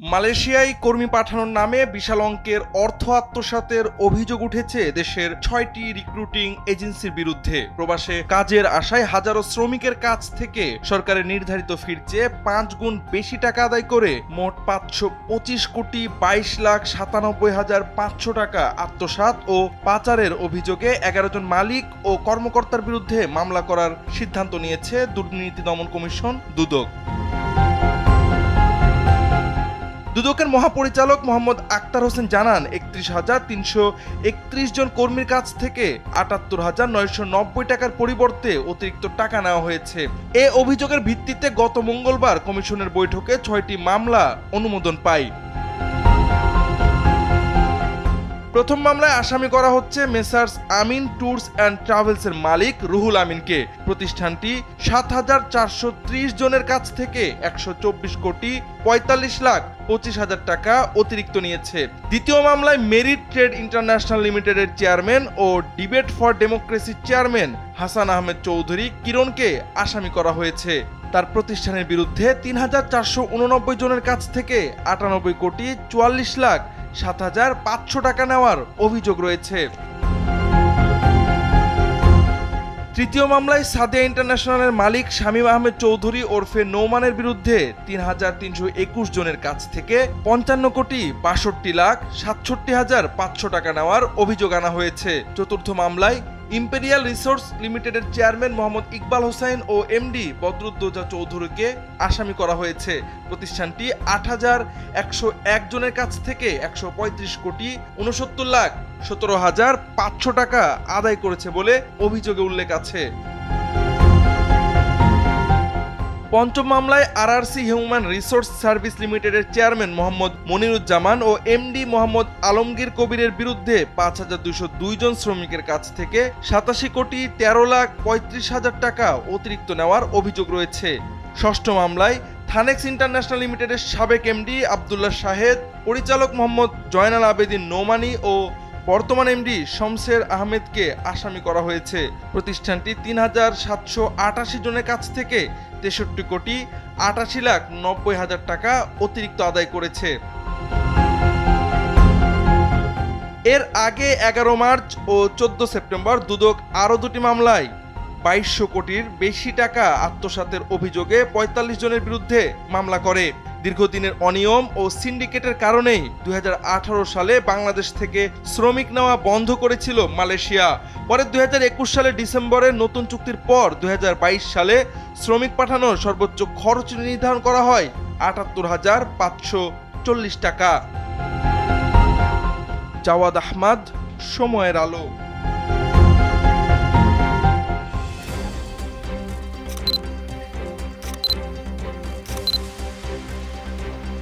মালয়েশিয়ায় কর্মী পাঠানোর নামে বিশাল অঙ্কের অর্থ আত্মসাতের অভিযোগ উঠেছে দেশের ৬টি রিক্রুটিং এজেন্সির বিরুদ্ধে। প্রবাসে কাজের আশায় হাজারো শ্রমিকের কাছ থেকে সরকারের নির্ধারিত ফির চেয়ে ৫ গুণ বেশি টাকা আদায় করে মোট ৫২৫ কোটি ২২,৯৭,৫০০ টাকা আত্মসাৎ ও পাচারের অভিযোগে ১১ জন মালিক ও কর্মকর্তার বিরুদ্ধে মামলা করার সিদ্ধান্ত নিয়েছে দুর্নীতি দমন কমিশন দুদক। দুদকের মহাপরিচালক মোহাম্মদ আক্তার হোসেন জানান, ৩১,৩৩১ জন কর্মীর কাছ থেকে ৭৮,৯৯০ টাকার পরিবর্তে অতিরিক্ত টাকা নেওয়া হয়েছে। এ অভিযোগের ভিত্তিতে গত মঙ্গলবার কমিশনের বৈঠকে ৬টি মামলা অনুমোদন পায়। প্রথম মামলায় আসামি করা হচ্ছে মেসার্স আমিন ট্যুরস অ্যান্ড ট্রাভেলসের মালিক রুহুল আমিনকে। প্রতিষ্ঠানটি ৭,৪৩০ জনের কাছ থেকে ১২৪ কোটি ৪৫,২৫,০০০ টাকা অতিরিক্ত নিয়েছে। দ্বিতীয় মামলায় মেরিট ট্রেড ইন্টারন্যাশনাল লিমিটেডের চেয়ারম্যান ও ডিবেট ফর ডেমোক্রেসির চেয়ারম্যান হাসান আহমেদ চৌধুরী কিরণকে আসামি করা হয়েছে। তার প্রতিষ্ঠানের বিরুদ্ধে ৩,৪৮৯ জনের কাছ থেকে ৯৮ কোটি ৪৪,০৭,৫০০ টাকা নেওয়ার অভিযোগ রয়েছে। তৃতীয় মামলায় সাদিয়া ইন্টারন্যাশনালের মালিক শামীম আহমেদ চৌধুরী ওরফে নৌমানের বিরুদ্ধে ৩,৩২১ জনের কাছ থেকে ৫৫ কোটি ৬২,৬৭,৫০০ টাকা নেওয়ার অভিযোগ আনা হয়েছে। চতুর্থ মামলায় ইম্পেরিয়াল রিসোর্স লিমিটেডের চেয়ারম্যান মোহাম্মদ ইকবাল হোসেন ও এমডি বদরুদ্দোজা চৌধুরীকে আসামি করা হয়েছে। প্রতিষ্ঠানটি ৮,১০১ জনের কাছ থেকে ১৩৫ কোটি ৬৯,১৭,৫০০ টাকা আদায় করেছে বলে অভিযোগে উল্লেখ আছে। পঞ্চম মামলায় আরআরসি হিউম্যান রিসোর্স সার্ভিস লিমিটেডের চেয়ারম্যান মোহাম্মদ মনিরুজ্জামান ও এমডি মোহাম্মদ আলমগীর কবিরের বিরুদ্ধে ৫,২০২ জন শ্রমিকের কাছ থেকে ৮৭ কোটি ১৩,৩৫,০০০ টাকা অতিরিক্ত নেওয়ার অভিযোগ রয়েছে। ষষ্ঠ মামলায় থানেক্স ইন্টারন্যাশনাল লিমিটেডের সাবেক এমডি আব্দুল্লাহ শাহেদ, পরিচালক মোহাম্মদ জয়নাল আবেদিন নোমানি ও বর্তমান এমডি শমশের আহমেদকে আসামি করা হয়েছে। প্রতিষ্ঠানটি ৩,৭৮৮ জনের কাছ থেকে ৬৩ কোটি ৮৮,৯০,০০০ টাকা অতিরিক্ত আদায় করেছে। এর আগে ১১ মার্চ ও ১৪ সেপ্টেম্বর দুদক আরও দুটি মামলায় ২২০০ কোটির বেশি টাকা আত্মসাতের অভিযোগে ৪৫ জনের বিরুদ্ধে মামলা করে। দীর্ঘদিনের অনিয়ম ও সিন্ডিকেটের কারণেই ২০১৮ সালে বাংলাদেশ থেকে শ্রমিক নেওয়া বন্ধ করেছিল মালয়েশিয়া। পরে ২০২১ সালের ডিসেম্বরে নতুন চুক্তির পর ২০২২ সালে শ্রমিক পাঠানোর সর্বোচ্চ খরচ নির্ধারণ করা হয় ৭৮,৫৪০ টাকা। জাওয়াদ আহমদ, সময়ের আলো।